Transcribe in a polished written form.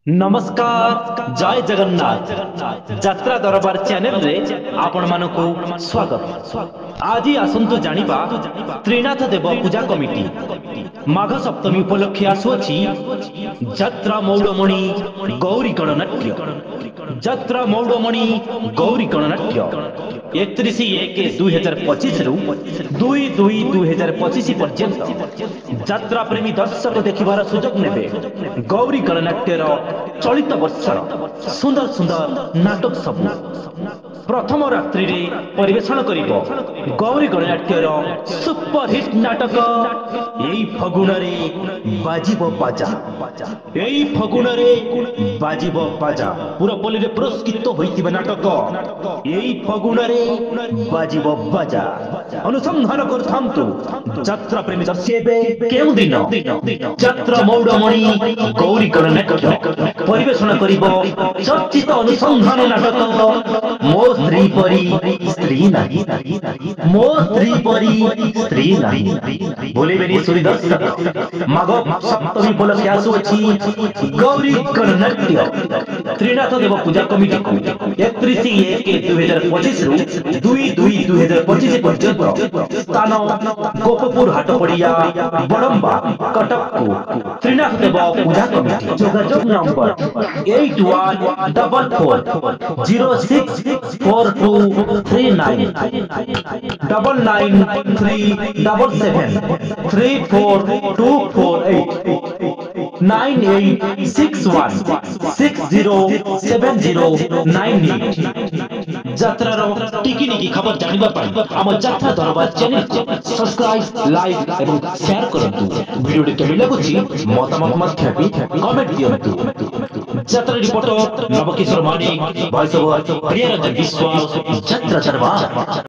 नमस्कार जय जगन्नाथ यात्रा दरबार चैनल रे आपण मानको स्वागत। आज आसंतु जानिबा त्रिनाथ देव पूजा कमिटी माघ सप्तमी उपलक्षे आसुअछि यात्रा मौड़मणि गौरी गणनाट्य। यात्रा मौड़मणि गौरी गणनाट्य 31/1/2025 रु 2/2/2025 पर्यंत यात्रा प्रेमी दर्शक देखिबार सुजोग नेबे। गौरी गणनाट्यर चलित वर्षर सुंदर सुंदर नाटक सबू प्रथम रात्रि रे परिवेषण करिबो गौरी गणनाट्यर सुपरहिट नाटक एई फगुण रे बाजिबो बाजा। एई फगुण रे बाजिबो बाजा पुरपल्ली रे पुरस्कृत होइतिबा नाटक एई फगुण रे बाजिबो बाजा। अनुसंधान करथांतु यात्रा प्रेमी दर्शेबे केउ दिन यात्रा मौड़मणि गौरी गणनाट्य परिवेषण करिबो चर्चित अनुसंधान नाटक मो स्त्री परी स्त्री नाही। मो स्त्री परी स्त्री नाही बोलिबेनी सुरी दर्शक माघ सप्तमी उपलक्षे आसुअछि गौरी गणनाट्य। त्रिनाथ देव पूजा कमिटी को 31/1/2025 रु 2/2/2025 पर्यंत स्थान गोपपुर हाट पड़िया बड़म्बा कटक को त्रिनाथ देव पूजा कमिटी। जोगाजोग नंबर 8144064239 9937734248 9861607098। यात्रार टिकी निकी खबर जानिबा पाई हम यात्रा दरबार चैनल को सब्सक्राइब लाइक एवं शेयर करंतु। वीडियो केमि लागुछि मतामत मध्य कमेंट दियंतु। यात्रा reporter Navkishore Manik, voice over Priyaranjan विश्वास, यात्रा दरबार।